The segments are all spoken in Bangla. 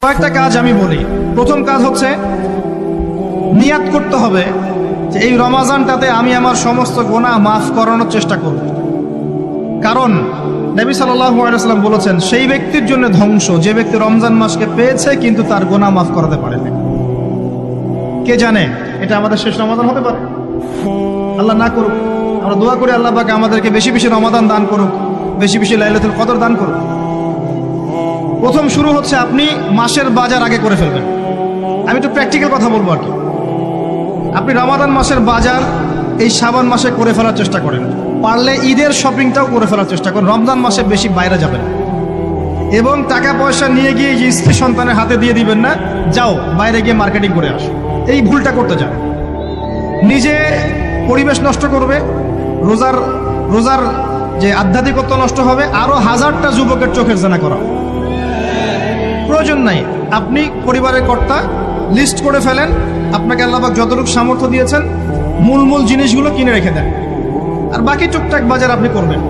কয়েকটা কাজ আমি বলি। প্রথম কাজ হচ্ছে নিয়াত করতে হবে যে এই রমাজানটাতে আমি আমার সমস্ত গুনাহ মাফ করানোর চেষ্টা করব। কারণ নবী সাল্লাল্লাহু আলাইহি ওয়াসাল্লাম বলেছেন, সেই ব্যক্তির জন্য ধ্বংস যে ব্যক্তি রমজান মাসকে পেয়েছে কিন্তু তার গুনাহ মাফ করাতে পারেনি। কে জানে এটা আমাদের শেষ রমাদান হতে পারে। আল্লাহ না করুক, আমরা দোয়া করি আল্লাহ পাক আমাদেরকে বেশি বেশি রমাদান দান করুক, বেশি বেশি লাইলাতুল কদর দান করুক। প্রথম শুরু হচ্ছে আপনি মাসের বাজার আগে করে ফেলবেন। আমি একটু প্র্যাকটিক্যাল কথা বলবো আর কি। আপনি রমাদান মাসের বাজার এই শাবান মাসে করে ফেলার চেষ্টা করেন, পারলে ঈদের শপিংটাও করে ফেলার চেষ্টা করেন। রমজান মাসে বেশি বাইরে যাবেন এবং টাকা পয়সা নিয়ে গিয়ে যে স্ত্রী সন্তানের হাতে দিয়ে দিবেন না, যাও বাইরে গিয়ে মার্কেটিং করে আসো, এই ভুলটা করতে যান। নিজে পরিবেশ নষ্ট করবে, রোজার যে আধ্যাত্মিকত্ব নষ্ট হবে, আরো হাজারটা যুবকের চোখের জানা করা প্রয়োজন নাই। আপনি পরিবারের কর্তা, লিস্ট করে ফেলেন, আপনাকে আল্লাহ পাক যতটুকু সামর্থ্য দিয়েছেন মূল জিনিসগুলো কিনে রেখে দেন, আর বাকি টুকটাক বাজার আপনি করবেন।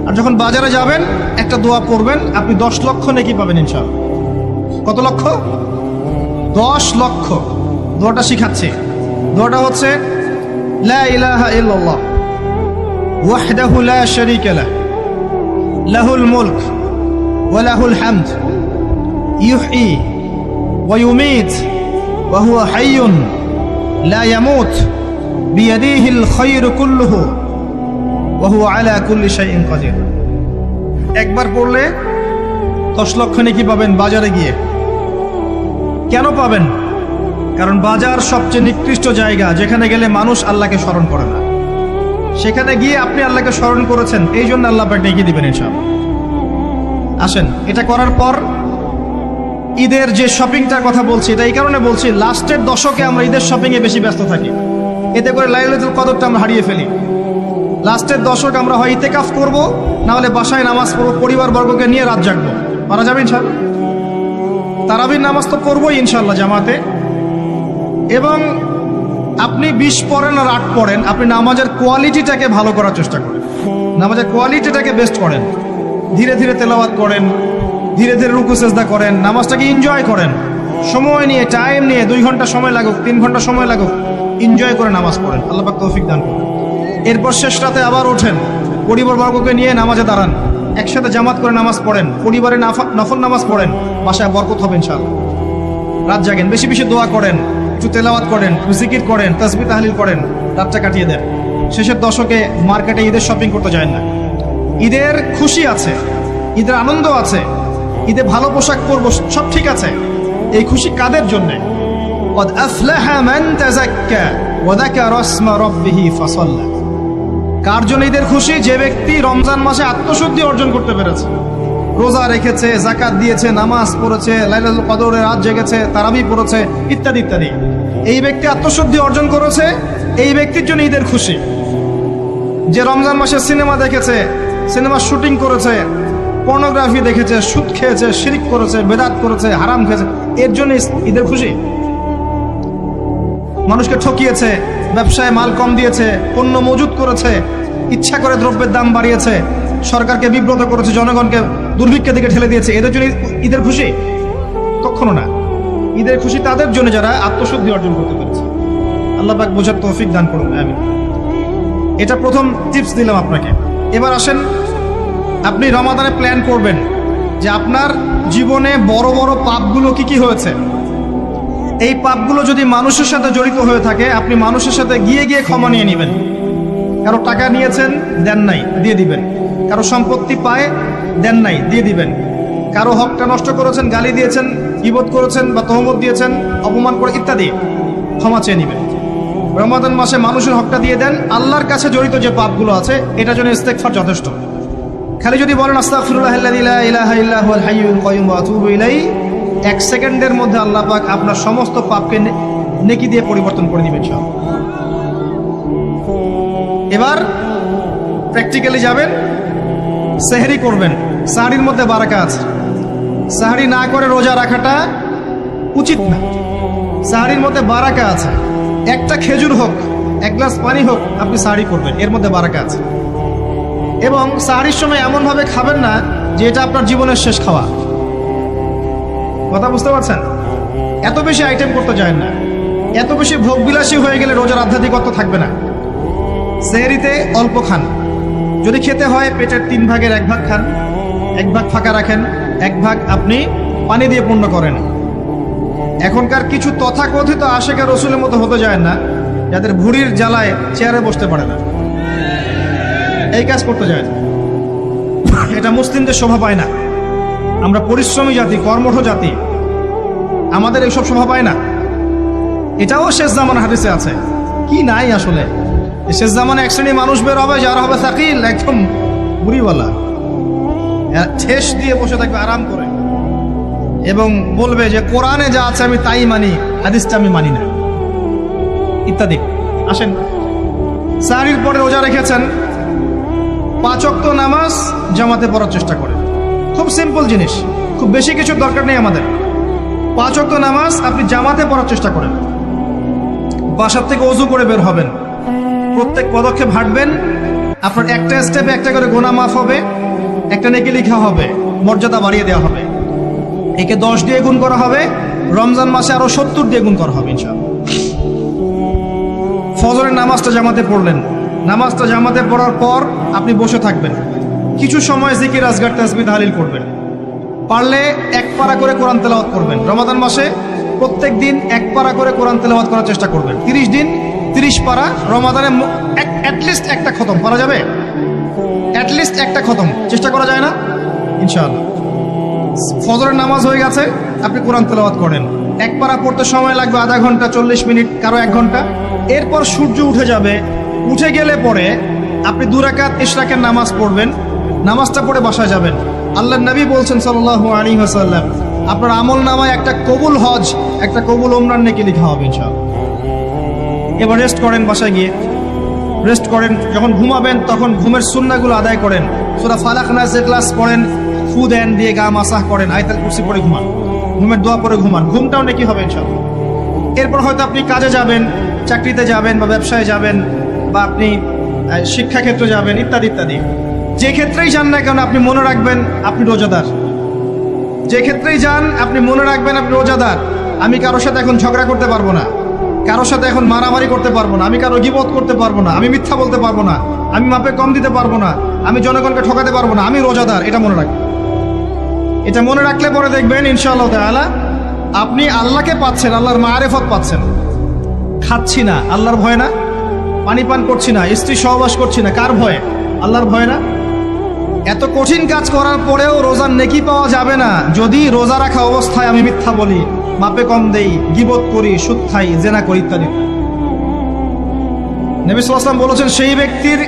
আর যখন বাজারে যাবেন একটা দোয়া পড়বেন, আপনি 10 লক্ষ নেকি পাবেন ইনশাআল্লাহ। কত লক্ষ? 10 লক্ষ। দোয়াটা শিখাচ্ছি। দোয়াটা হচ্ছে লা ইলাহা ইল্লাল্লাহ ওয়াহদাহু লা শারীকা লাহ লাহুল মুলক ওয়া লাহুল হামদ ইউহয়ী ওয়া ইউমীত ওয়া হুয়া হাইয়ুন লা ইয়ামুত বিয়াদিহিল খায়রু কুল্লুহু ওয়া হুয়া আলা কুল্লি শাইইন কাদির। একবার পড়লে 10 লক্ষ নেকি পাবেন বাজারে গিয়ে। কেন পাবেন? কারণ বাজার সবচেয়ে নিকৃষ্ট জায়গা, যেখানে গেলে মানুষ আল্লাহকে স্মরণ করে না। সেখানে গিয়ে আপনি আল্লাহকে স্মরণ করেছেন, এই জন্য আল্লাহ পাক ডেকে দিবেন ইনশাআল্লাহ। আসেন, এটা করার পর ঈদের যে শপিংটার কথা বলছি, এটা এই কারণে বলছি, লাস্টের দশকে আমরা ঈদের শপিংয়ে বেশি ব্যস্ত থাকি, এতে করে লাইলাতুল কদরটা আমরা হারিয়ে ফেলি। লাস্টের দশক আমরা হয় ইতিকাফ করব, না হলে বাসায় নামাজ পড়বো, পরিবার বর্গকে নিয়ে রাত জাগবো। পারা যাবে ইনশাআল্লাহ? তারাবির নামাজ তো পড়বোই ইনশাআল্লাহ জামাতে। এবং আপনি 20 পড়েন আর 8 পড়েন, আপনি নামাজের কোয়ালিটিটাকে ভালো করার চেষ্টা করেন, নামাজের কোয়ালিটিটাকে বেস্ট করেন। ধীরে ধীরে তেলাওয়াত করেন, ধীরে ধীরে রুকু সেজদা করেন, নামাজটাকে এনজয় করেন, সময় নিয়ে, টাইম নিয়ে, 2 ঘন্টা সময় লাগুক, 3 ঘন্টা সময় লাগুক, এনজয় করে নামাজ পড়েন। আল্লাহ পাক তৌফিক দান করুন। এরপর শেষ রাতে আবার ওঠেন, পরিবারবর্গকে নিয়ে নামাজে দাঁড়ান, একসাথে জামাত করে নামাজ পড়েন, পরিবারে নফল নামাজ পড়েন, বাসায় বরকত হবে ইনশাআল্লাহ। রাত জাগেন, বেশি বেশি দোয়া করেন, একটু তেলাওয়াত করেন, একটু জিকির করেন, তাসবিহ তাহলিল করেন, রাতটা কাটিয়ে দেন। শেষের দশকে মার্কেটে ঈদের শপিং করতে যায় না। ঈদের খুশি আছে, ঈদের আনন্দ আছে, ঈদে ভালো পোশাক পরবো, সব ঠিক আছে। এই খুশি কাদের জন্য? قد أفلح من تزكى وذكر اسم ربه فصلى। কার জন্য ঈদের খুশি? যে ব্যক্তি রমজান মাসে আত্মশুদ্ধি অর্জন করতে পেরেছে, রোজা রেখেছে, যাকাত দিয়েছে, নামাজ পড়েছে, লাইলাতুল কদরে রাত জেগেছে, তারাবি পড়েছে, ইত্যাদি ইত্যাদি। এই ব্যক্তি আত্মশুদ্ধি অর্জন করেছে, এই ব্যক্তির জন্য ঈদের খুশি। যে রমজান মাসে সিনেমা দেখেছে, সিনেমার শুটিং করেছে, পর্নোগ্রাফি দেখেছে, সুদ খেয়েছে, শিরক করেছে, বেদাত করেছে, হারাম খেয়েছে, এর জন্য ঈদের খুশি। মানুষকে ঠকিয়েছে, ব্যবসায় মাল কম দিয়েছে, পণ্য মজুত করেছে, ইচ্ছা করে দ্রব্যের দাম বাড়িয়েছে, সরকারকে বিব্রত করেছে, জনগণকে দুর্ভিক্ষের দিকে ঠেলে দিয়েছে, এদের জন্য ঈদের খুশি? কখনো না। ঈদের খুশি তাদের জন্য যারা আত্মশুদ্ধি অর্জন করতে পেরেছে। আল্লাহ পাক বোঝার তৌফিক দান করুন, আমিন। এটা প্রথম টিপস দিলাম আপনাকে। এবার আসেন, আপনি রমাদানে প্ল্যান করবেন যে আপনার জীবনে বড় বড় পাপগুলো কি কি হয়েছে। এই পাপগুলো যদি মানুষের সাথে জড়িত হয়ে থাকে, আপনি মানুষের সাথে গিয়ে গিয়ে ক্ষমা নিয়ে নেবেন। কারো টাকা নিয়েছেন, দেন নাই, দিয়ে দিবেন। কারো সম্পত্তি পায়, দেন নাই, দিয়ে দিবেন। কারো হকটা নষ্ট করেছেন, গালি দিয়েছেন, গীবত করেছেন বা তহমত দিয়েছেন, অপমান করে ইত্যাদি, ক্ষমা চেয়ে নেবেন। রমাদান মাসে মানুষের হকটা দিয়ে দেন। আল্লাহর কাছে জড়িত যে পাপগুলো আছে, এটার জন্য ইস্তেগফার যথেষ্ট। খালি যদি বলেন আস্তাগফিরুল্লাহাল্লাযী লা ইলাহা ইল্লা হুয়াল হাইয়ুল কাইয়্যুম ওয়া আতুবু ইলাইহি, 1 সেকেন্ডের মধ্যে আল্লাহ পাক আপনার সমস্ত পাপকে নেকি দিয়ে পরিবর্তন করে দিবেন সব। এবার প্র্যাকটিক্যালি যাবেন, সেহরি করবেন। সাহরির মধ্যে বারাকা আছে। সাহরি না করে রোজা রাখাটা উচিত না। সাহরির মধ্যে বারাকা আছে। একটা খেজুর হোক, 1 গ্লাস পানি হোক, আপনি সাহরি করবেন, এর মধ্যে বারাকা আছে। এবং সাহরির সময় এমনভাবে খাবেন না যে এটা আপনার জীবনের শেষ খাওয়া। কথা বুঝতে পারছেন? এত বেশি আইটেম করতে যায় না, এত বেশি ভোগবিলাসী হয়ে গেলে রোজার আধ্যাত্মিকত্ব থাকবে না। সেহরিতে অল্প খান, যদি খেতে হয় পেটের 3 ভাগের 1 ভাগ খান, 1 ভাগ ফাঁকা রাখেন, 1 ভাগ আপনি পানি দিয়ে পূর্ণ করেন। এখনকার কিছু তথাকথিত আশেখে রসুলের মতো হতে যায় না, যাদের ভুঁড়ির জ্বালায় চেয়ারে বসতে পারে না, এই কাজ করতে যায় না। এটা মুসলিমদের শোভা পায় না। আমরা পরিশ্রমী জাতি, কর্মঠ জাতি, আমাদের এইসব শোভা পায় না। এটাও শেষ জামানা হাদিসে আছে। কি নাই আসলে, শেষ জামানে এক শ্রেণী মানুষ বের হবে যারা হবে সাকিল, একদম বুড়িওয়ালা, ঠেস দিয়ে বসে থাকবে আরাম করে, এবং বলবে যে কোরআনে যা আছে আমি তাই মানি, হাদিসটা আমি মানি না, ইত্যাদি। আসেন, সাহরির পরে রোজা রেখেছেন, 5 ওয়াক্ত নামাজ জামাতে পড়ার চেষ্টা করেন। খুব সিম্পল জিনিস, খুব বেশি কিছুর দরকার নেই আমাদের। 5 ওয়াক্ত নামাজ আপনি জামাতে পড়ার চেষ্টা করেন। বাসার থেকে ওযু করে বের হবেন, প্রত্যেক পদক্ষেপ হাঁটবেন, আপনার একটা স্টেপে একটা করে গুনাহ মাফ হবে, একটা নেকি লেখা হবে, মর্যাদা বাড়িয়ে দেওয়া হবে। একে 10 দিয়ে গুণ করা হবে, রমজান মাসে আরো 70 দিয়ে গুণ করা হবে ইনশাআল্লাহ। ফজরের নামাজটা জামাতে পড়লেন, নামাজটা জামাতে পড়ার পর আপনি বসে থাকবেন, কিছু সময় জিকির, আজগার, তাসবিহ, তাহলিল করবেন। পারলে 1 পারা করে কোরআন তেলাওয়াত করবেন। রমাদান মাসে প্রত্যেক দিন 1 পারা করে কোরআন তেলাওয়াত করার চেষ্টা করবেন। 30 দিন 30 পারা, রমাদানে অ্যাটলিস্ট একটা খতম করা যাবে, অ্যাটলিস্ট একটা খতম চেষ্টা করা যায় না ইনশাআল্লাহ। ফজরের নামাজ হয়ে গেছে, আপনি কোরআন তেলাওয়াত করেন। 1 পারা পড়তে সময় লাগবে আধা ঘন্টা, 40 মিনিট, কারো 1 ঘন্টা। এরপর সূর্য উঠে যাবে, উঠে গেলে পরে আপনি 2 রাকাত ইশরাকের নামাজ পড়বেন, নামাজটা পড়ে বাসায় যাবেন। আল্লাহর নবী বলছেন সাল্লাল্লাহু আলাইহি ওয়াসাল্লাম, আপনার আমল নামায় একটা কবুল হজ, একটা কবুল উমরার নেকি লেখা হবে ইনশাআল্লাহ। এবার রেস্ট করেন, বাসায় গিয়ে রেস্ট করেন। যখন ঘুমাবেন তখন ঘুমের সুন্নাহগুলো আদায় করেন। সূরা ফালাক, নাস, ইখলাস পড়েন, ফু দেন, দিয়ে গা মাসাহ করেন, আয়াতুল কুরসি পড়ে ঘুমান, ঘুমের দোয়া পড়ে ঘুমান, ঘুমটাও নেকি হবে ইনশাআল্লাহ। এরপর হয়তো আপনি কাজে যাবেন, চাকরিতে যাবেন, বা ব্যবসায় যাবেন, বা আপনি শিক্ষাক্ষেত্রে যাবেন, ইত্যাদি ইত্যাদি। যে ক্ষেত্রেই যান না কেন আপনি মনে রাখবেন আপনি রোজাদার। যে ক্ষেত্রেই যান আপনি মনে রাখবেন আপনি রোজাদার। আমি কারোর সাথে এখন ঝগড়া করতে পারবো না, কারোর সাথে এখন মারামারি করতে পারবো না, আমি কারো গীবত করতে পারবো না, আমি মিথ্যা বলতে পারবো না, আমি মাপে কম দিতে পারবো না, আমি জনগণকে ঠকাতে পারবো না, আমি রোজাদার। এটা মনে রাখবেন। এটা মনে রাখলে পরে দেখবেন ইনশাআল্লাহ তাআলা আপনি আল্লাহকে পাচ্ছেন, আল্লাহর মারিফত পাচ্ছেন। খাচ্ছি না, আল্লাহর ভয় না। পানি পান করছি না, স্ত্রী সহবাস করছি না, কার ভয়ে? আল্লাহর ভয় না। এত কঠিন কাজ করার পরেও রোজার নেকি পাওয়া যাবে না যদি রোজা রাখা অবস্থায় আমি মিথ্যা বলি, মাপে কম দেই, গীবত করি, সুদ খাই, জেনা করি, ইত্যাদি। নবী সাল্লাল্লাহু আলাইহি ওয়াসাল্লাম বলেছেন, সেই ব্যক্তির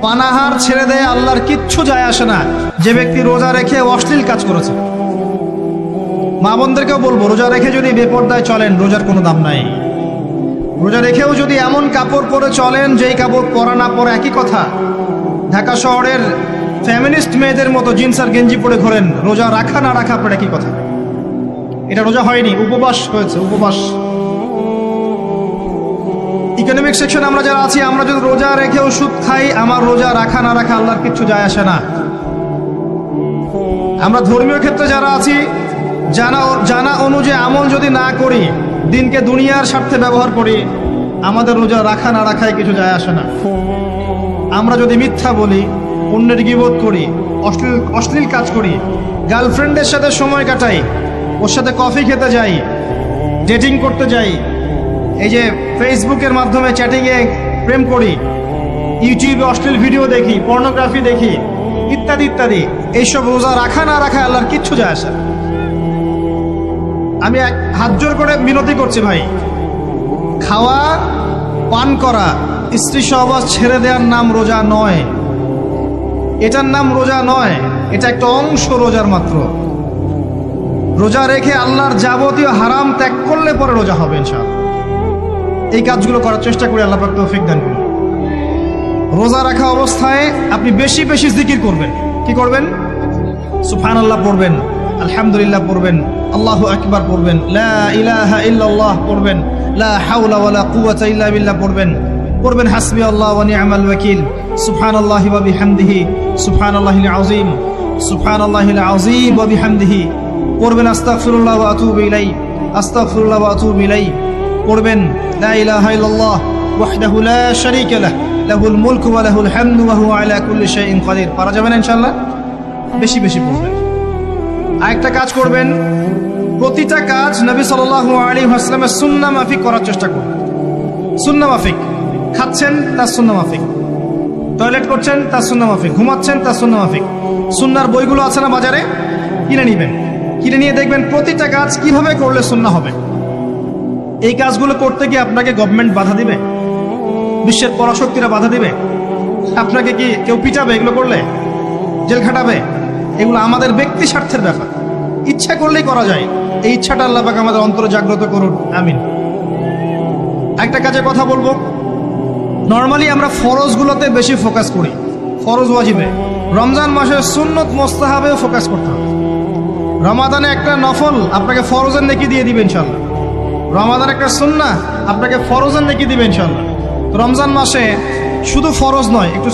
পানাহার ছেড়ে দেয় আল্লাহর কিচ্ছু যায় আসে না, যে ব্যক্তি রোজা রেখে অশ্লীল কাজ করেছে। মা বোনদেরকেও বলবো, রোজা রেখে যদি বেপরদায় চলেন রোজার কোনো দাম নাই। রোজা রেখেও যদি এমন কাপড় পরে চলেন যেই কাপড় পরা না পরে একই কথা। ঢাকা শহরের ফ্যামিনিস্ট মেয়েদের মতো জিন্স আর গেঞ্জি পরে ঘোরেন, রোজা রাখা না রাখা আপনার একই কথা। এটা রোজা হয়নি, উপবাস হয়েছে, উপবাস। ইকোনমিক সেকশন আমরা যারা আছি, আমরা যদি রোজা রেখেও সুদ খাই, আমার রোজা রাখা না রাখা আল্লাহর কিচ্ছু যায় আসে না। আমরা ধর্মীয় ক্ষেত্রে যারা আছি, জানা অনুযায়ী আমল যদি না করি, দিনকে দুনিয়ার স্বার্থে ব্যবহার করি, আমাদের রোজা রাখা না রাখায় কিছু যায় আসে না। আমরা যদি মিথ্যা বলি, অন্যের গীবত করি, অশ্লীল কাজ করি, গার্লফ্রেন্ডের সাথে সময় কাটাই, ওর সাথে কফি খেতে যাই, ডেটিং করতে যাই, এই যে ফেসবুকের মাধ্যমে চ্যাটিংয়ে প্রেম করি, ইউটিউবে অশ্লীল ভিডিও দেখি, পর্নোগ্রাফি দেখি, ইত্যাদি ইত্যাদি, এইসব রোজা রাখা না রাখা আল্লাহর কিচ্ছু যায় আসে না। আমি হাত জোর করে মিনতি করছি ভাই, খাওয়া পান করা, স্ত্রী সহবাস ছেড়ে দেওয়ার নাম রোজা নয়। এটার নাম রোজা নয়, এটা একটা অংশ রোজার মাত্র। রোজা রেখে আল্লাহর যাবতীয় হারাম ত্যাগ করলে পরে রোজা হবে ইনশাআল্লাহ। এই কাজগুলো করার চেষ্টা করি, আল্লাহ পাক তৌফিক দান করুন। রোজা রাখা অবস্থায় আপনি বেশি বেশি জিকির করবেন। কি করবেন? সুবহানাল্লাহ পড়বেন, আলহামদুলিল্লাহ পড়বেন, আল্লাহু আকবার পড়বেন, লা ইলাহা ইল্লাল্লাহ পড়বেন, লা হাওলা ওয়ালা কুওয়াতা ইল্লা বিল্লাহ পড়বেন হাসবি আল্লাহ ওয়া নি'মাল ওয়াকিল, সুবহানাল্লাহি ওয়া বিহামদিহি, সুবহানাল্লাহিল আযীম, সুবহানাল্লাহিল আযীম ওয়া বিহামদিহি। পড়বেন আস্তাগফিরুল্লাহ ওয়া আতুবু ইলাইহি, আস্তাগফিরুল্লাহ ওয়া আতুবু ইলাইহি, পড়বেন লা ইলাহা ইল্লাল্লাহ ওয়াহদাহু লা শারীকা লাহু লাহুল মুলকু ওয়া লাহুল হামদু ওয়া হুয়া আলা কুল্লি শাইইন কাদির। পারা যাবে না ইনশাআল্লাহ? বেশি বেশি পড়বেন। আরেকটা কাজ করবেন, প্রতিটা কাজ নবী সাল্লাল্লাহু আলাইহি ওয়াসাল্লামের সুন্নাহ মাফিক করার চেষ্টা করবেন। সুন্নাহ মাফিক, খাচ্ছেন তার সুন্নাহ মাফিক, টয়লেট করছেন তার সুন্নাহ মাফিক, ঘুমাচ্ছেন তার সুন্নাহ মাফিক। সুন্নাহর বইগুলো আছে না বাজারে, কিনে নেবেন, কিনে নিয়ে দেখবেন প্রতিটা কাজ কিভাবে করলে সুন্নাহ হবে। এই কাজগুলো করতে গিয়ে আপনাকে গভর্নমেন্ট বাধা দিবে, বিশ্বের পরাশক্তিরা বাধা দিবে, আপনাকে কি কেউ পিটাবে এগুলো করলে, জেল খাটাবে? এগুলো আমাদের ব্যক্তি স্বার্থের ব্যাপার, ইচ্ছা করলেই করা যায়। এই ইচ্ছাটা আল্লাহ পাক আমাদের অন্তরে জাগ্রত করুন, আমিন। একটা কাজের কথা বলবো, নর্মালি আমরা ফরজগুলোতে বেশি ফোকাস করি, ফরজ ওয়াজিবে। রমজান মাসের সুন্নত মোস্তাহাবেও ফোকাস করতে হবে। রমাদানে একটা নফল আপনাকে ফরজের নেকি দিয়ে দিবে ইনশাল্লাহ, রমাদান একটা সুন্নাহ আপনাকে ফরজের নেকি দিবে ইনশাল্লাহ। তো রমজান মাসে শুধু ফরজ নয়, একটু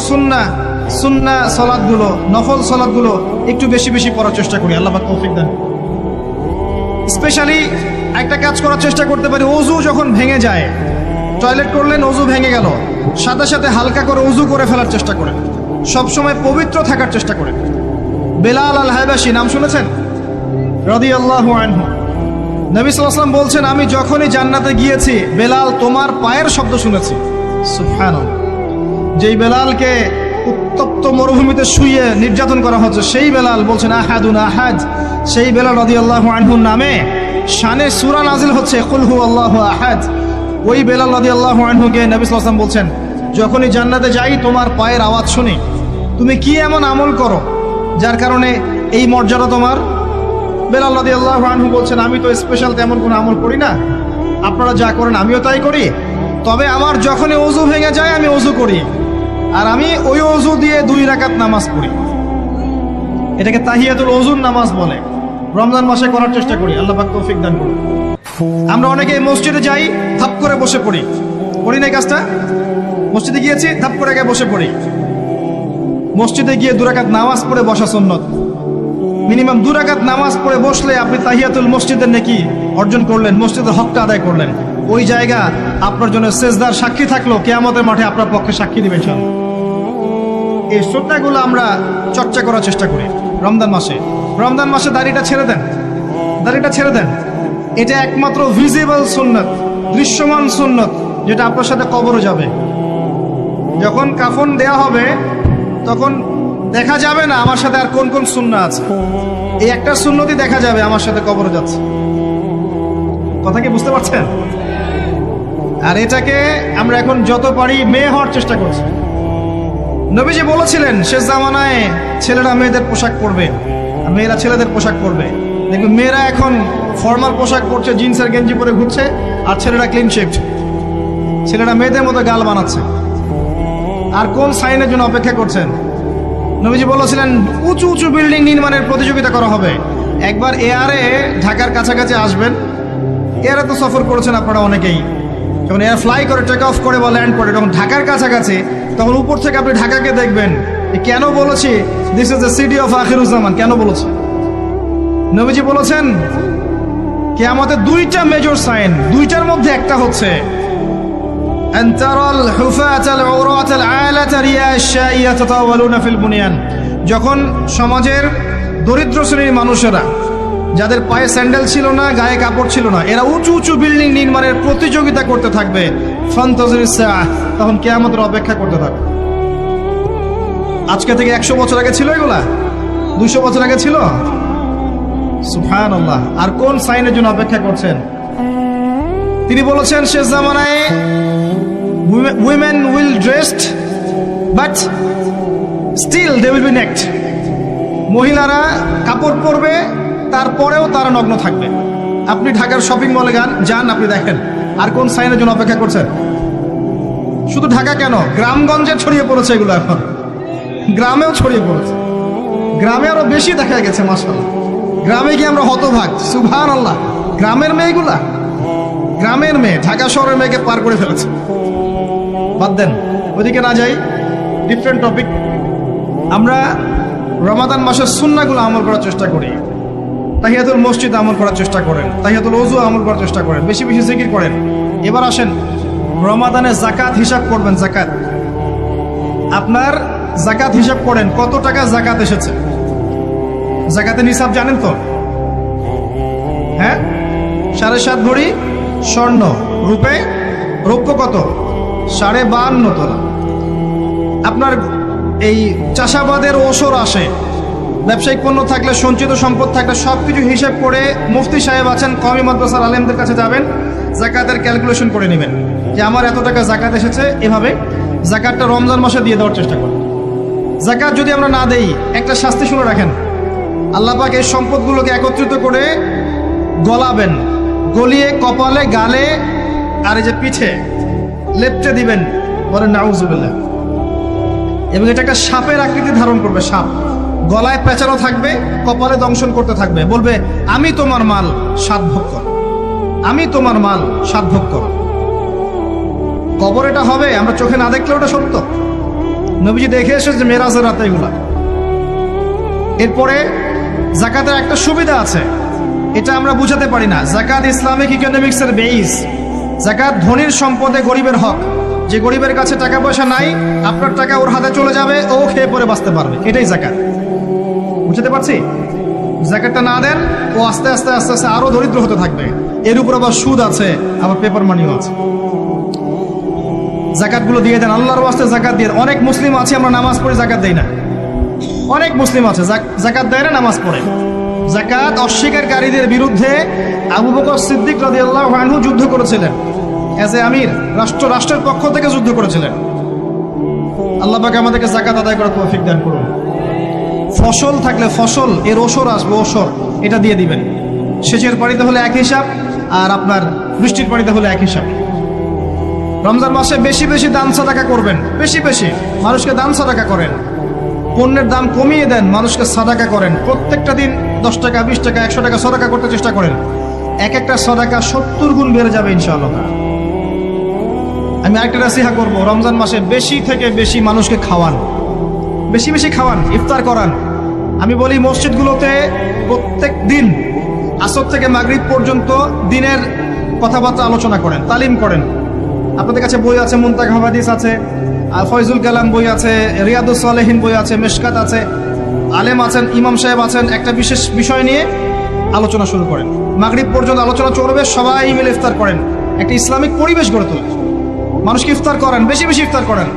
সুন্নাহ সালাতগুলো, নফল সালাতগুলো একটু বেশি বেশি পড়ার চেষ্টা করি, আল্লাহ পাক তৌফিক দেন। স্পেশালি একটা কাজ করার চেষ্টা করতে পারি, ওযু যখন ভেঙে যায়, টয়লেট করলেন ওযু ভেঙে গেল, সাথে সাথে হালকা করে ওযু করে ফেলার চেষ্টা করেন, সবসময় পবিত্র থাকার চেষ্টা করেন। বেলাল আল হাবাশী নাম শুনেছেন? রাদিয়াল্লাহু আনহু। নবী সাল্লাল্লাহু আলাইহি ওয়াসাল্লাম বলছেন, আমি যখনই জান্নাতে গিয়েছি বেলাল তোমার পায়ের শব্দ শুনেছি। সুবহানাল্লাহ। যেই বেলালকে উত্তপ্ত মরুভূমিতে শুইয়ে নির্যাতন করা হচ্ছে, সেই বেলাল বলছেন আহাদুন আহাদ। সেই বেলাল রাদিয়াল্লাহু আনহুর নামে শানে সূরা নাজিল হচ্ছে কুল হুয়াল্লাহু আহাদ। ওই বেলাল রাদিয়াল্লাহু আনহুকে নবী সাল্লাল্লাহু আলাইহি ওয়াসাল্লাম বলছেন, যখনই জান্নাতে যাই তোমার পায়ের আওয়াজ শুনি, তুমি কি এমন আমল করো যার কারণে এই মর্যাদা তোমার? বেলাল রাদিয়াল্লাহু আনহু বলছেন, আমি তো স্পেশাল তেমন কোনো আমল করি না, আপনারা যা করেন আমিও তাই করি, তবে আমার যখনই ওযু ভেঙে যায় আমি ওযু করি, আর আমি ওই ওযু দিয়ে 2 রাকাত নামাজ পড়ি। এটাকে তাহিয়াতুল ওযুর নামাজ বলে। রমজান মাসে করার চেষ্টা করি, আল্লাহ পাক তৌফিক দান করুন। আমরা অনেকে মসজিদে যাই, থাপ করে বসে পড়ি, করি না এই কাজটা? মসজিদে গিয়েছি, থাপ করে আগে বসে পড়ি। মসজিদে গিয়ে 2 রাকাত নামাজ পড়ে বসা সুন্নত। মিনিমাম 2 রাকাত নামাজ পড়ে বসলে আপনি তাহিয়াতুল মসজিদের নেকি অর্জন করলেন, মসজিদের হকটা আদায় করলেন। ওই জায়গা আপনার জন্য সেজদার সাক্ষী থাকলো, কিয়ামতের মাঠে আপনার পক্ষে সাক্ষী দিবেন ইনশাআল্লাহ। এই সুন্নাহগুলো আমরা চর্চা করার চেষ্টা করি রমজান মাসে। রমজান মাসে দাড়িটা ছেড়ে দেন, দাড়িটা ছেড়ে দেন। এটা একমাত্র ভিজিবল সুন্নাত, দৃশ্যমান সুন্নাত, যেটা আপনার সাথে কবরে যাবে। যখন কাফন দেয়া হবে তখন দেখা যাবে না আমার সাথে আর কোন কোন সুন্নাহ আছে, এই একটা সুন্নতই দেখা যাবে আমার সাথে কবরে যাচ্ছে। কথা কি বুঝতে পারছেন? আর এটাকে আমরা এখন যত পারি মেয়ে হওয়ার চেষ্টা করছি। নবীজি বলেছিলেন শেষ জামানায় ছেলেরা মেয়েদের পোশাক পরবে, মেয়েরা ছেলেদের পোশাক পরবে। দেখবেন মেয়েরা এখন ফর্মাল পোশাক পরছে, জিন্সের গেঞ্জি পরে ঘুরছে, আর ছেলেরা ক্লিন শেভড। ছেলেরা মেয়েদের মতো গাল বানাচ্ছে। আর কোন সাইনের জন্য অপেক্ষা করছেন? নবীজি বলেছিলেন উঁচু উঁচু বিল্ডিং নির্মাণের প্রতিযোগিতা করা হবে। একবার এয়ারে ঢাকার কাছাকাছি আসবেন, এয়ারে তো সফর করেছেন আপনারা অনেকেই। যখন এয়ার ফ্লাই করে, টেক অফ করে বা ল্যান্ড করে, যখন ঢাকার কাছাকাছি, তখন উপর থেকে আপনি ঢাকাকে দেখবেন। কেন বলেছি this is the city of Akhiruzzaman? কেন বলেছি? নবীজি বলেছেন কিয়ামতের 2টা মেজর সাইন, 2টার মধ্যে একটা হচ্ছে আনতারাল হুফাতাল উরাতাল আলাতা রিয়াশা ইয়াতাতাওয়ালুনা ফিল বুনিয়ান। যখন সমাজের দরিদ্র শ্রেণীর মানুষেরা, যাদের পায়ে স্যান্ডেল ছিল না, গায়ে কাপড় ছিল না, এরা উঁচু উঁচু বিল্ডিং নির্মাণের প্রতিযোগিতা করতে থাকবে, ফান্তাজিরিস সাআহ, তখন কিয়ামতের অপেক্ষা করতে থাকবে। আজকে থেকে 100 বছর আগে ছিল এগুলা? 200 বছর আগে ছিল? সুবহানাল্লাহ। আর কোন সাইনের জন্য অপেক্ষা করছেন? তিনি বলেছেন শেষ জামানায় women will dressed but still they will be naked. মহিলারা কাপড় পরবে, তারপরেও তারা নগ্ন থাকবে। আপনি ঢাকার শপিং মলে যান, আপনি দেখেন। আর কোন সাইনের জন্য অপেক্ষা করছেন? শুধু ঢাকা কেন, গ্রামগঞ্জে ছড়িয়ে পড়েছে এগুলো। এখন গ্রামেও ছড়িয়ে পড়েছে, গ্রামে আরো বেশি দেখা গেছে। মাশাআল্লাহ, গ্রামে গিয়ে আমরা হতভাগ। সুবহানাল্লাহ, গ্রামের মেয়েগুলা, গ্রামের মেয়ে ঢাকা শহরের মেয়েকে পার করে ফেলেছে। বাদ দেন, ওদিকে না যাই, ডিফারেন্ট টপিক। আমরা রমাদান মাসের সুন্নাহগুলো আমল করার চেষ্টা করি। তাহিয়াতুল মসজিদ আমল করার চেষ্টা করেন, তাহিয়াতুল ওযু আমল করার চেষ্টা করেন, বেশি বেশি জিকির করেন। এবার আসেন রমাদানে জাকাত হিসাব করবেন। জাকাত, আপনার জাকাত হিসাব করেন, কত টাকা জাকাত এসেছে। জাকাতের হিসাব জানেন তো? হ্যাঁ, 7.5 ভরি স্বর্ণ, রৌপ্য কত? 52.5 তোলা। আপনার এই চাষাবাদের ওসর আসে, ব্যবসায়িক পণ্য থাকলে, সঞ্চিত সম্পদ থাকলে সবকিছু হিসাব করে মুফতি সাহেব আছেন, কওমি মাদ্রাসার আলেমদের কাছে যাবেন, জাকাতের ক্যালকুলেশন করে নেবেন যে আমার এত টাকা জাকাত এসেছে। এভাবে জাকাতটা রমজান মাসে দিয়ে দেওয়ার চেষ্টা করেন। জাকাত যদি আমরা না দেই, একটা শাস্তি শুনে রাখেন, আল্লাহ পাক এই সম্পদগুলোকে একত্রিত করে গলাবেন, গলিয়ে কপালে, গালে আর এই যে পিঠে লেপটে দিবেন, বলেন নাউজুবিল্লাহ। এবং এটা একটা সাপের আকৃতি ধারণ করবে, সাপ গলায় পেঁচানো থাকবে, কপালে দংশন করতে থাকবে, বলবে আমি তোমার মাল 7 ভাগ কর, আমি তোমার মাল 7 ভাগ কর। কবর এটা হবে, আমরা চোখে না দেখলেও ওটা সত্য। নবীজি দেখে এসেছে মেরাজের রাতে এগুলা। এরপরে জাকাতের একটা সুবিধা আছে, এটা আমরা বুঝাতে পারি না। জাকাত ইসলামিক ইকোনমিক্সের বেইস। জাকাত ধনীর সম্পদে গরিবের হক। যে গরিবের কাছে টাকা পয়সা নাই, আপনার টাকা ওর হাতে চলে যাবে, ও খেয়ে পরে বাঁচতে পারবে, এটাই জাকাত। বুঝতে পারছি? জাকাতটা না দেন, ও আস্তে আস্তে আস্তে আস্তে আরো দরিদ্র হতে থাকবে। এর উপর আবার সুদ আছে, আবার পেপার মানিও আছে। জাকাতগুলো দিয়ে দেন, আল্লাহর ওয়াস্তে জাকাত দিয়ে। অনেক মুসলিম আছে আমরা নামাজ পড়ে জাকাত দেই না। অনেক মুসলিম আছে জাকাত দেয় না, নামাজ পড়ে। জাকাত অস্বীকারীদের বিরুদ্ধে আবু বকর সিদ্দিক রাদিয়াল্লাহু আনহু যুদ্ধ করেছিলেন। এজ এ আমির, রাষ্ট্রের পক্ষ থেকে যুদ্ধ করেছিলেন। আল্লাহ পাক আমাদেরকে জাকাত আদায় করার তৌফিক দান করুন। ফসল থাকলে ফসল, এর ওসর আসবে, ওসর এটা দিয়ে দিবেন। সেচের পানিতে হলে এক হিসাব, আর আপনার বৃষ্টির পানিতে হলে এক হিসাব। রমজান মাসে বেশি বেশি দান সাদাকা করবেন, বেশি বেশি মানুষকে দান সাদাকা করেন। পণ্যের দাম কমিয়ে দেন, মানুষকে সাদাকা করেন। প্রত্যেকটা দিন 10 টাকা, 20 টাকা, 100 টাকা সাদাকা করতে চেষ্টা করেন। এক একটা সাদাকা 70 গুণ বেড়ে যাবে ইনশাআল্লাহ। আমি আরেকটা নাসিহা করব, রমজান মাসে বেশি থেকে বেশি মানুষকে খাওয়ান, বেশি বেশি খাওয়ান, ইফতার করান। আমি বলি মসজিদগুলোতে প্রত্যেক দিন আসর থেকে মাগরিব পর্যন্ত দিনের কথাবার্তা আলোচনা করেন, তালিম করেন। আপনাদের কাছে বই আছে, মুনতাকা হাদিস আছে, ফয়জুল কালাম বই আছে, রিয়াদুস সালেহিন বই আছে, মেশকাত আছে, আলেম আছেন, ইমাম সাহেব আছেন। একটা বিশেষ বিষয় নিয়ে আলোচনা শুরু করেন, মাগরিব পর্যন্ত আলোচনা চলবে, সবাই মিলে ইফতার করেন। একটা ইসলামিক পরিবেশ গড়ে তোলেন, মানুষকে ইফতার করেন, বেশি বেশি ইফতার করেন।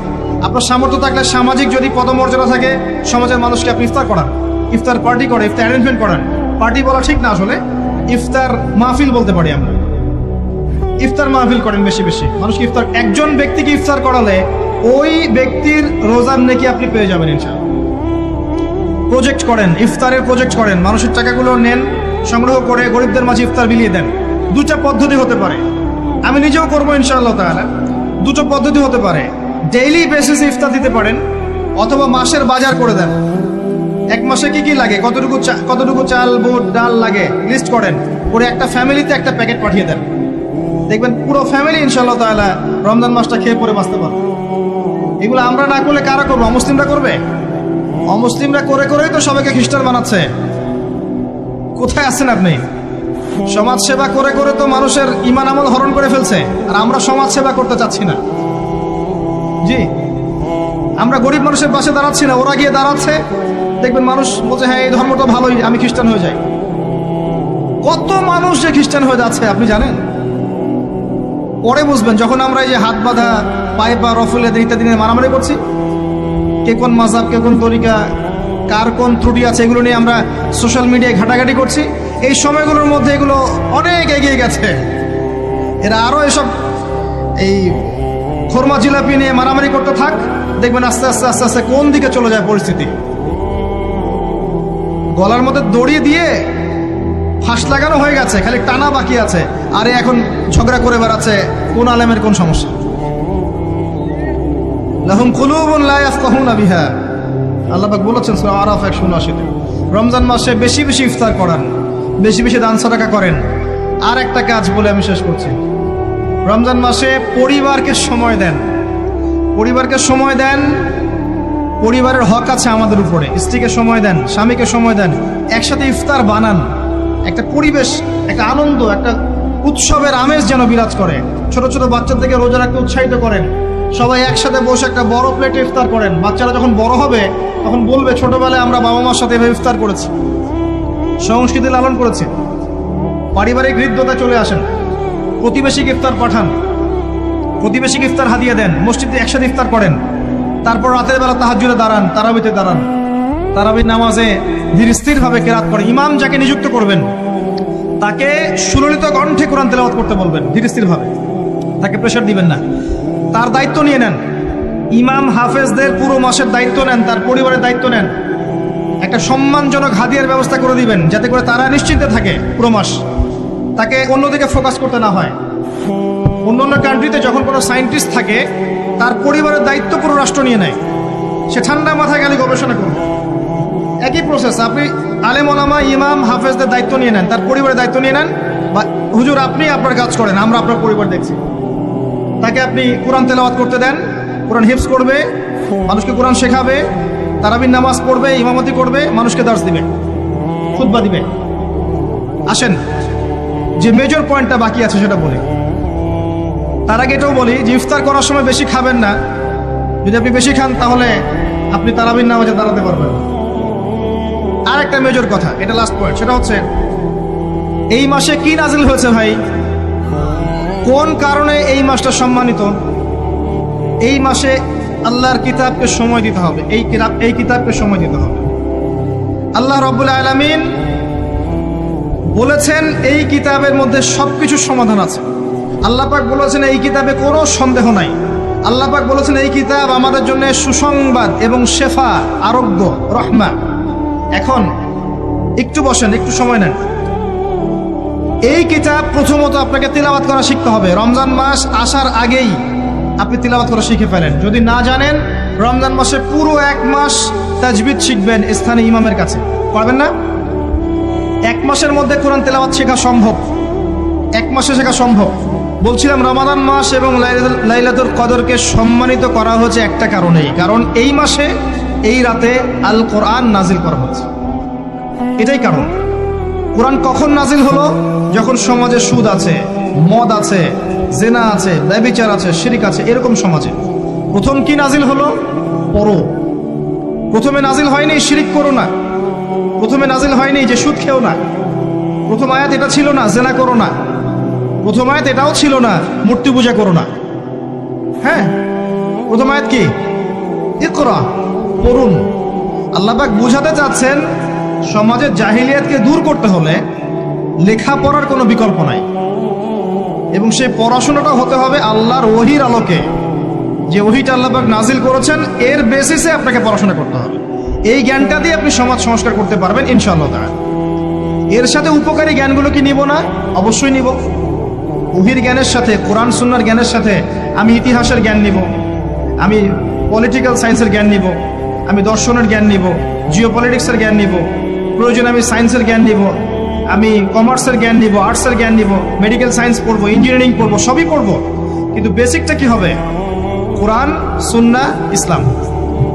আপনার সামর্থ্য থাকলে, সামাজিক যদি পদমর্যাদা থাকে, সমাজের মানুষকে আপনি ইফতার করান, ইফতার পার্টি করে, ইফতার অ্যারেঞ্জমেন্ট করেন। পার্টি বলা ঠিক না, আসলে ইফতার মাহফিল বলতে পারি আমরা। ইফতার মাহফিল করেন বেশি বেশি, মানুষকে ইফতার। একজন ব্যক্তিকে ইফতার করালে ওই ব্যক্তির রোজার নেকি আপনি পেয়ে যাবেন ইনশাআল্লাহ। প্রজেক্ট করেন, ইফতারের প্রজেক্ট করেন, মানুষের টাকাগুলো নেন, সংগ্রহ করে গরিবদের মাঝে ইফতার বিলিয়ে দেন। 2টা পদ্ধতি হতে পারে, আমি নিজেও করবো ইনশাআল্লাহ তাআলা। 2টো পদ্ধতি হতে পারে, ডেইলি বেসিসে ইফতার দিতে পারেন, অথবা মাসের বাজার করে দেন। এক মাসে কি কি লাগে, কতটুকু চাল, বুট, ডাল লাগে লিস্ট করেন, করে একটা ফ্যামিলিতে একটা প্যাকেট পাঠিয়ে দেন। দেখবেন পুরো ফ্যামিলি ইনশাআল্লাহ তাআলা রমজান মাসটা খেয়ে পরে বাঁচতে পারবে। এগুলো আমরা না করলে কারা করবো? অমুসলিমরা করবে। অমুসলিমরা করে করেই তো সবাইকে খ্রিস্টান বানাচ্ছে। কোথায় আছেন আপনি? সমাজ সেবা করে করে তো মানুষের ঈমান আমল হরণ করে ফেলছে, আর আমরা সমাজ সেবা করতে চাচ্ছি না। জি, আমরা গরিব মানুষের পাশে দাঁড়াচ্ছি না, ওরা গিয়ে দাঁড়াচ্ছে। দেখবেন মানুষ বলছে হ্যাঁ এই ধর্মটা ভালোই, আমি খ্রিস্টান হয়ে যাই। কত মানুষ যে খ্রিস্টান হয়ে যাচ্ছে আপনি জানেন? পরে বুঝবেন, যখন আমরা এই যে হাত বাঁধা, পায়ে পা রফুলে ইত্যাদি নিয়ে মারামারি করছি, কে কোন মাযহাব, কে কোন তরিকা, কার কোন ত্রুটি আছে, এগুলো নিয়ে আমরা সোশ্যাল মিডিয়ায় ঘাটাঘাটি করছি। এই সময়গুলোর মধ্যে এগুলো অনেক এগিয়ে গেছে। এরা আরো এসব এই খোরমা জিলাপি নিয়ে মারামারি করতে থাক, দেখবেন আস্তে আস্তে আস্তে আস্তে কোন দিকে চলে যায় পরিস্থিতি। গলার মধ্যে দড়ি দিয়ে ফাঁস লাগানো হয়ে গেছে, খালি টানা বাকি আছে। আরে এখন ঝগড়া করে বেড়াচ্ছে কোন আলেমের কোন সমস্যা। লাহুম কুলুবুন লা ইয়াফকাহুনা বিহা, আল্লাহ পাক বলেছেন সূরা আরাফ 179-তে। রমজান মাসে বেশি বেশি ইফতার করান, বেশি বেশি দান সাদাকা করেন। আর একটা কাজ বলে আমি শেষ করছি, রমজান মাসে পরিবারকে সময় দেন। পরিবারকে সময় দেন, পরিবারের হক আছে আমাদের উপরে। স্ত্রীকে সময় দেন, স্বামীকে সময় দেন, একসাথে ইফতার বানান। একটা পরিবেশ, একটা আনন্দ, একটা উৎসবের আমেজ যেন বিরাজ করে। ছোট ছোট বাচ্চা থেকে রোজা রাখতে উৎসাহিত করেন, সবাই একসাথে বসে একটা বড় প্লেটে ইফতার করেন। বাচ্চারা যখন বড় হবে তখন বলবে, ছোটবেলায় আমরা বাবা মার সাথে এভাবে ইফতার করেছি, সংস্কৃতি লালন করেছি। পারিবারিক হৃদ্যতা চলে আসেন, প্রতিবেশীকে ইফতার পাঠান, প্রতিবেশীকে ইফতার হাদিয়া দেন, মসজিদে একসাথে ইফতার করেন। তারপর রাতের বেলা তাহাজ্জুদে দাঁড়ান, তারাবিতে দাঁড়ান, তারাবির নামাজে ধীর স্থিরভাবে কেরাত করেন। ইমাম যাকে নিযুক্ত করবেন তাকে সুললিত কণ্ঠে কোরআন তেলাওয়াত করতে বলবেন, ধীর স্থিরভাবে, তাকে প্রেশার দিবেন না। তার দায়িত্ব নিয়ে নেন। ইমাম হাফেজদের পুরো মাসের দায়িত্ব নেন, তার পরিবারের দায়িত্ব নেন। একটা সম্মানজনক হাদিয়ার ব্যবস্থা করে দিবেন, যাতে করে তারা নিশ্চিন্তে থাকে পুরো মাস, তাকে অন্যদিকে ফোকাস করতে না হয়। অন্য কান্ট্রিতে যখন কোনো সায়েন্টিস্ট থাকে, তার পরিবারের দায়িত্ব পুরো রাষ্ট্র নিয়ে নেয়, সে ঠান্ডা মাথায় গেলে গবেষণা করবে। একই প্রসেস, আপনি আলেম ওলামা ইমাম হাফেজদের দায়িত্ব নিয়ে নেন, তার পরিবারের দায়িত্ব নিয়ে নেন। বা হুজুর আপনি আপনার কাজ করেন, আমরা আপনার পরিবার দেখছি। তাকে আপনি কোরআন তেলাওয়াত করতে দেন, কোরআন হিফজ করবে, মানুষকে কোরআন শেখাবে, তারাবির নামাজ পড়বে, ইমামতি করবে, মানুষকে দার্স দিবে, খুতবা দিবে। আসেন, যে মেজর পয়েন্টটা বাকি আছে সেটা বলি। তার আগে এটাও বলি যে ইফতার করার সময় বেশি খাবেন না। যদি আপনি বেশি খান তাহলে আপনি তারাবির নামাজে দাঁড়াতে পারবেন না। আর একটা মেজর কথা, এটা লাস্ট পয়েন্ট, সেটা হচ্ছে এই মাসে কি নাজিল হয়েছে ভাই, কোন কারণে এই মাসটা সম্মানিত। এই মাসে আল্লাহর কিতাবকে সময় দিতে হবে, এই কিতাবকে সময় দিতে হবে। আল্লাহ রাব্বুল আলামিন বলেছেন এই কিতাবের মধ্যে সবকিছুর সমাধান আছে। আল্লাহ পাক বলেছেন এই কিতাবে কোনো সন্দেহ নাই। আল্লাহ পাক বলেছেন এই কিতাব আমাদের জন্য সুসংবাদ এবং শেফা, আরোগ্য, রহমা। এখন একটু বসেন, একটু সময় নেন। এই কিতাব প্রথমত আপনাকে তিলাওয়াত করা শিখতে হবে। রমজান মাস আসার আগেই আপনি তিলাওয়াত করা শিখে ফেলেন। যদি না জানেন, রমজান মাসে পুরো 1 মাস তাজবিদ শিখবেন স্থানীয় ইমামের কাছে, পারবেন না? 1 মাসের মধ্যে কোরআন তেলাওয়াত শেখা সম্ভব, 1 মাসে শেখা সম্ভব। বলছিলাম রমাদান মাস এবং লাইলাতুল কদরকে সম্মানিত করা হয়েছে একটা কারণেই, কারণ এই মাসে এই রাতে আল কোরআন নাজিল করা হয়েছে, এটাই কারণ। কোরআন কখন নাজিল হলো? যখন সমাজে সুদ আছে, মদ আছে, জেনা আছে, ব্যভিচার আছে, শিরক আছে, এরকম সমাজে প্রথম কি নাজিল হলো? পড়ো। প্রথমে নাজিল হয়নি শিরক করো না, প্রথমে নাজিল হয়নি যে সুদ খেও না, প্রথম আয়াত এটা ছিল না জেনা করো না, প্রথম আয়াত এটাও ছিল না মূর্তি পূজা করো না। হ্যাঁ, প্রথম আয়াত কি? ইকরা, পড়ুন। আল্লাহ পাক বুঝাতে চাচ্ছেন সমাজের জাহিলিয়াতকে দূর করতে হলে লেখাপড়ার কোনো বিকল্প নাই, এবং সেই পড়াশোনাটা হতে হবে আল্লাহর ওহীর আলোকে। যে ওহীটা আল্লাহ পাক নাজিল করেছেন এর বেসিসে আপনাকে পড়াশোনা করতে হবে। এই জ্ঞানটা দিয়ে আপনি সমাজ সংস্কার করতে পারবেন ইনশাআল্লাহ তাআলা। এর সাথে উপকারী জ্ঞানগুলো কি নিব না? অবশ্যই নিব। ওহীর জ্ঞানের সাথে, কোরআন সুন্নাহর জ্ঞানের সাথে আমি ইতিহাসের জ্ঞান নিব, আমি পলিটিক্যাল সায়েন্সের জ্ঞান নিব, আমি দর্শনের জ্ঞান নিব, জিওপলিটিক্সের জ্ঞান নিব, প্রয়োজনে আমি সায়েন্সের জ্ঞান নিব, আমি কমার্সের জ্ঞান নিব, আর্টসের জ্ঞান নিব, মেডিকেল সায়েন্স পড়বো, ইঞ্জিনিয়ারিং পড়বো, সবই পড়বো। কিন্তু বেসিকটা কি হবে? কোরআন, সুন্নাহ, ইসলাম।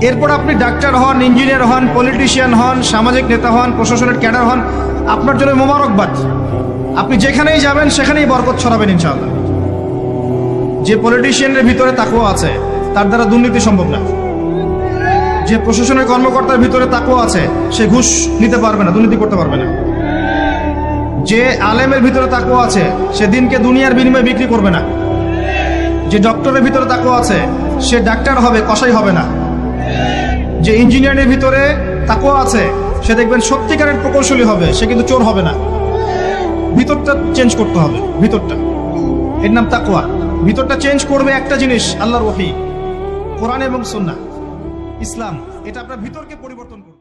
এরপর আপনি ডাক্তার হন, ইঞ্জিনিয়ার হন, পলিটিশিয়ান হন, সামাজিক নেতা হন, প্রশাসনের ক্যাডার হন, আপনার জন্য মোবারকবাদ। আপনি যেখানেই যাবেন সেখানেই বরকত ছড়াবেন ইনশাআল্লাহ। যে পলিটিশিয়ানের ভিতরে তাকওয়া আছে তার দ্বারা দুর্নীতি সম্ভব না। যে প্রশাসনের কর্মকর্তার ভিতরে তাকওয়া আছে সে ঘুষ নিতে পারবে না, দুর্নীতি করতে পারবে না। যে আলেমের ভিতরে তাকওয়া আছে সে দিনকে দুনিয়ার বিনিময়ে বিক্রি করবে না। যে ডক্টরের ভিতরে তাকওয়া আছে সে ডাক্তার হবে, কসাই হবে না। যে ইঞ্জিনিয়ারের ভিতরে তাকওয়া আছে সে দেখবেন সত্যিকারের প্রকৌশলী হবে, সে কিন্তু চোর হবে না। ভিতরটা চেঞ্জ করতে হবে, ভিতরটা, এর নাম তাকওয়া। ভিতরটা চেঞ্জ করবে একটা জিনিস, আল্লাহর ওহী, কোরআন এবং সুন্নাহ, ইসলাম। এটা আপনার ভিতরকে পরিবর্তন করবে।